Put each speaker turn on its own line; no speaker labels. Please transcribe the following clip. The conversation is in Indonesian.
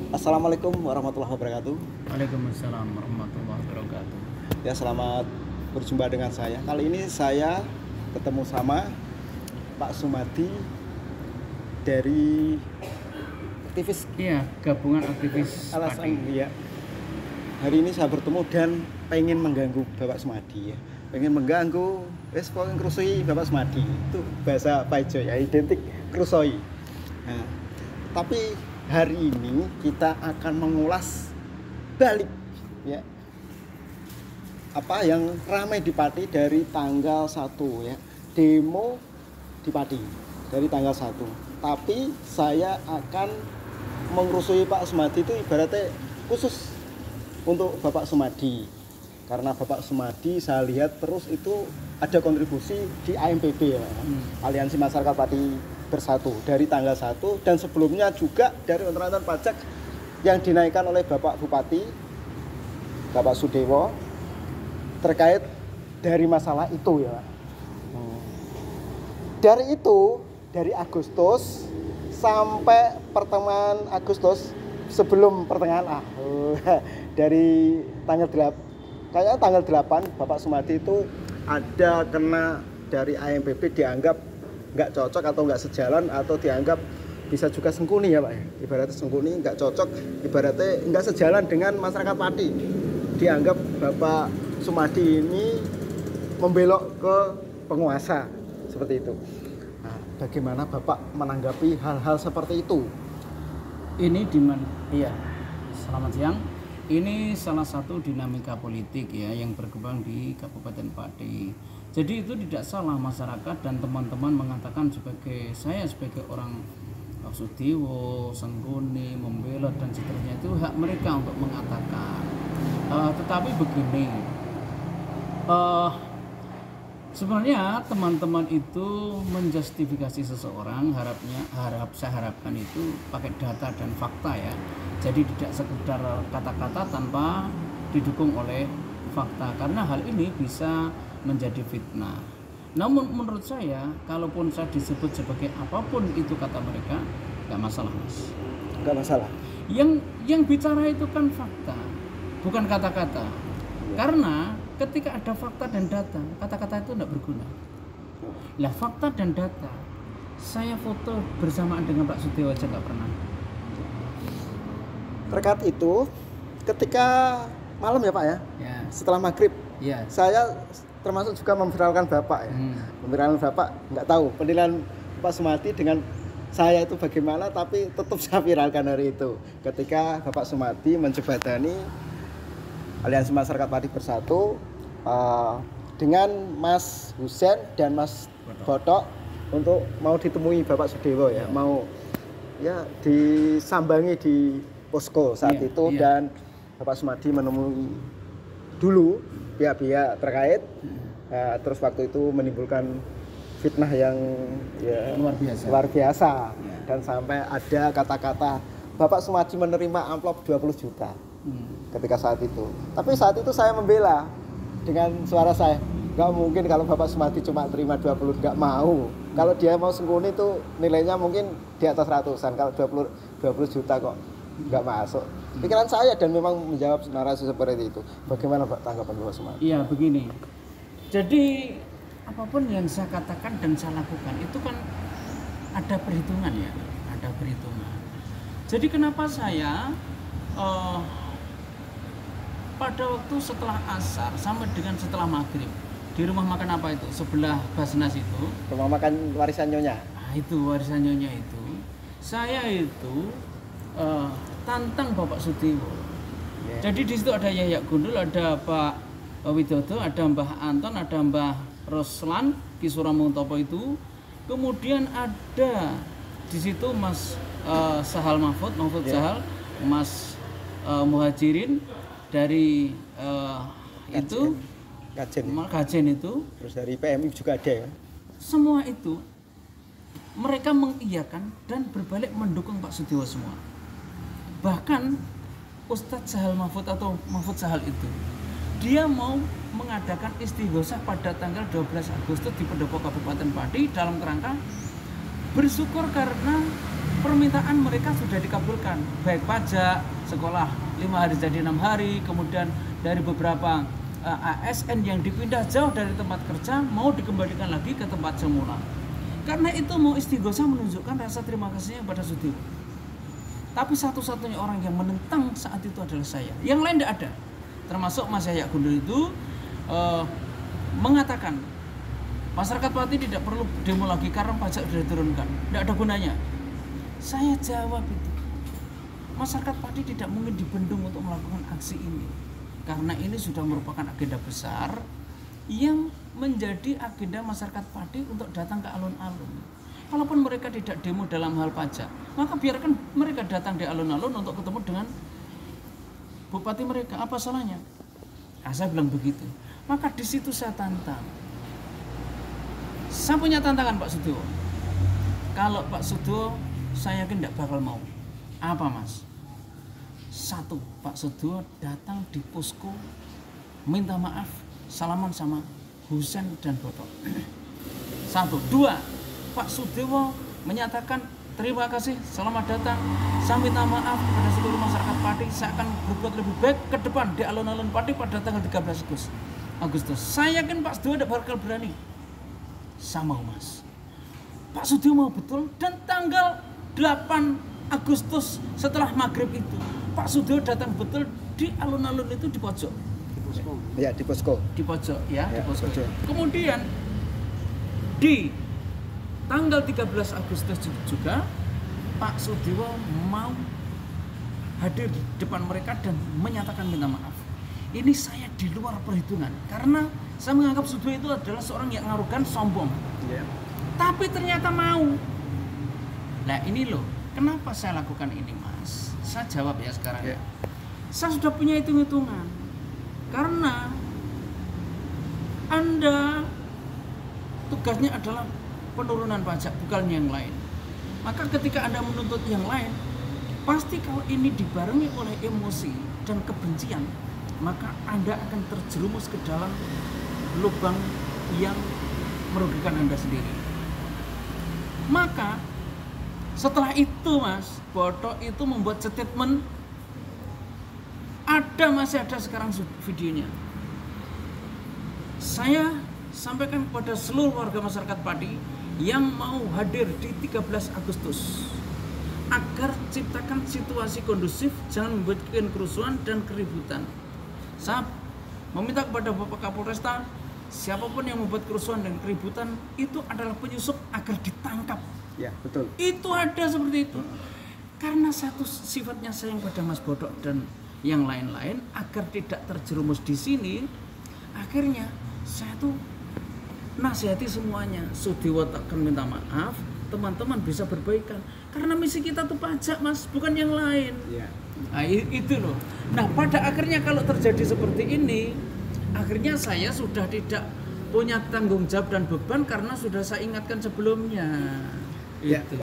Assalamualaikum warahmatullahi wabarakatuh.
Waalaikumsalam warahmatullahi wabarakatuh.
Ya, selamat berjumpa dengan saya. Kali ini saya ketemu sama Pak Sumadi dari aktivis
Iya, gabungan aktivis
LSM
Pati.
ya. Hari ini saya bertemu dan pengen mengganggu Bapak Sumadi ya. Pengen mengganggu, pokoknya ngerusui Bapak Sumadi. Itu bahasa Paijo ya, identik ngerusoi. Nah, tapi hari ini kita akan mengulas balik ya apa yang ramai di Pati dari tanggal 1 ya, demo di Pati dari tanggal 1. Tapi saya akan mengerusui Pak Sumadi itu ibaratnya khusus untuk Bapak Sumadi, karena Bapak Sumadi saya lihat terus itu ada kontribusi di AMPB ya, Aliansi Masyarakat Pati Bersatu, dari tanggal 1, dan sebelumnya juga dari onteran pajak yang dinaikkan oleh Bapak Bupati Bapak Sudewo terkait dari masalah itu ya. Dari itu, dari Agustus sampai pertengahan Agustus, sebelum pertengahan dari tanggal 8, kayaknya tanggal 8 Bapak Sumadi itu ada kena dari AMPB, dianggap nggak cocok atau nggak sejalan, atau dianggap bisa juga sengkuni ya Pak ya. Ibaratnya sengkuni, nggak cocok, ibaratnya nggak sejalan dengan masyarakat Pati. Dianggap Bapak Sumadi ini membelok ke penguasa, seperti itu. Nah, bagaimana Bapak menanggapi hal-hal seperti itu?
Ini iya. Selamat siang. Ini salah satu dinamika politik ya yang berkembang di Kabupaten Pati. Jadi itu tidak salah masyarakat dan teman-teman mengatakan saya sebagai orang Sudewo, sengkuni, membelot dan seterusnya, itu hak mereka untuk mengatakan. Tetapi begini, sebenarnya teman-teman itu menjustifikasi seseorang, saya harapkan itu pakai data dan fakta ya. Jadi tidak sekedar kata-kata tanpa didukung oleh fakta, karena hal ini bisa menjadi fitnah. Namun menurut saya, kalaupun saya disebut sebagai apapun itu kata mereka, nggak masalah mas.
Nggak masalah.
Yang bicara itu kan fakta, bukan kata-kata. Karena ketika ada fakta dan data, kata-kata itu tidak berguna. Lah fakta dan data, saya foto bersamaan dengan Pak Sudewo aja nggak pernah.
Terkait itu, ketika malam ya Pak ya, setelah maghrib, saya termasuk juga memviralkan Bapak ya. Memviralkan Bapak, nggak tahu penilaian Pak Sumadi dengan saya itu bagaimana, tapi tetap saya viralkan hari itu. Ketika Bapak Sumadi menjembatani Aliansi Masyarakat Pati Bersatu dengan Mas Husen dan Mas Botok untuk mau ditemui Bapak Sudewo ya, mau ya disambangi di posko saat itu. Dan Bapak Sumadi menemui dulu pihak-pihak terkait, terus waktu itu menimbulkan fitnah yang ya luar biasa. Dan sampai ada kata-kata Bapak Sumadi menerima amplop 20 juta ketika saat itu. Tapi saat itu saya membela dengan suara saya, nggak mungkin kalau Bapak Sumadi cuma terima 20, nggak mau. Kalau dia mau sengkuni itu nilainya mungkin di atas ratusan, kalau 20 juta kok nggak masuk. Pikiran saya, dan memang menjawab narasi seperti itu. Bagaimana Pak tanggapan Bapak Sumadi?
Iya begini, jadi apapun yang saya katakan dan saya lakukan itu kan ada perhitungan ya, ada perhitungan. Jadi kenapa saya pada waktu setelah asar sampai dengan setelah maghrib di rumah makan apa itu sebelah Basnas itu,
Rumah makan warisan Nyonya.
itu warisan Nyonya itu, saya itu tantang Bapak Sudewo. Jadi di situ ada Yahya Gundul, ada Pak Widodo, ada Mbah Anton, ada Mbah Roslan Kisuramuntopo itu, kemudian ada di situ Mas Sahal Mahfud Sahal, Mas Muhajirin dari itu Kajen itu,
terus dari PMI juga ada ya.
semua itu mereka mengiyakan dan berbalik mendukung Pak Sudewo semua. Bahkan Ustadz Sahal Mahfud atau Mahfud Sahal itu, dia mau mengadakan istighosah pada tanggal 12 Agustus di Pendopo Kabupaten Pati dalam kerangka bersyukur karena permintaan mereka sudah dikabulkan, baik pajak, sekolah 5 hari jadi 6 hari, kemudian dari beberapa ASN yang dipindah jauh dari tempat kerja mau dikembalikan lagi ke tempat semula. Karena itu mau istighosah menunjukkan rasa terima kasihnya kepada Sudiwo. Tapi satu-satunya orang yang menentang saat itu adalah saya. Yang lain tidak ada. Termasuk Mas Yahya Gundul itu mengatakan masyarakat Pati tidak perlu demo lagi karena pajak sudah diturunkan. Tidak ada gunanya. Saya jawab itu. Masyarakat Pati tidak mungkin dibendung untuk melakukan aksi ini. Karena ini sudah merupakan agenda besar yang menjadi agenda masyarakat Pati untuk datang ke alun-alun. Kalaupun mereka tidak demo dalam hal pajak, maka biarkan mereka datang di alun-alun untuk ketemu dengan bupati mereka. Apa salahnya? Nah, saya bilang begitu. Maka di situ saya tantang. Saya punya tantangan Pak Sudiwo. Kalau Pak Sudiwo, saya yakin tidak bakal mau. Apa Mas? Satu, Pak Sudiwo datang di posko, minta maaf, salaman sama Husen dan Boto. Satu. Dua, Pak Sudiwo menyatakan terima kasih, selamat datang. Saya minta maaf kepada seluruh masyarakat Pati. Saya akan berbuat lebih baik ke depan di alun-alun Pati pada tanggal 13 Agustus. Saya yakin Pak Sudiwo tidak bakal berani. Saya mau Mas. Pak Sudiwo mau betul. Dan tanggal 8 Agustus setelah maghrib itu, Pak Sudiwo datang betul di alun-alun itu di pojok.
Ya, di posko.
Di pojok ya, di posko.
Pojok.
Kemudian di tanggal 13 Agustus juga Pak Sudiwo mau hadir di depan mereka dan menyatakan minta maaf. Ini saya di luar perhitungan karena saya menganggap Sudiwo itu adalah seorang yang arogan, sombong. Tapi ternyata mau. Nah ini loh, kenapa saya lakukan ini Mas? Saya jawab ya sekarang. Saya sudah punya hitung-hitungan. Karena Anda tugasnya adalah penurunan pajak, bukan yang lain. Maka ketika Anda menuntut yang lain, pasti kalau ini dibarengi oleh emosi dan kebencian, maka Anda akan terjerumus ke dalam lubang yang merugikan Anda sendiri. Maka setelah itu Mas Boto itu membuat statement, masih ada sekarang videonya. Saya sampaikan kepada seluruh warga masyarakat Pati yang mau hadir di 13 Agustus agar ciptakan situasi kondusif, jangan membuat kerusuhan dan keributan. Saya meminta kepada Bapak Kapolresta, siapapun yang membuat kerusuhan dan keributan itu adalah penyusup agar ditangkap.
Ya, betul.
Itu ada seperti itu. Karena satu sifatnya sayang pada Mas Bodo dan yang lain-lain agar tidak terjerumus di sini, akhirnya saya tuh nasihati semuanya. Sudiwo akan minta maaf, teman-teman bisa berbaikan. Karena misi kita tuh pajak Mas, bukan yang lain. Nah, itu loh. Nah pada akhirnya kalau terjadi seperti ini, akhirnya saya sudah tidak punya tanggung jawab dan beban karena sudah saya ingatkan sebelumnya. Itu.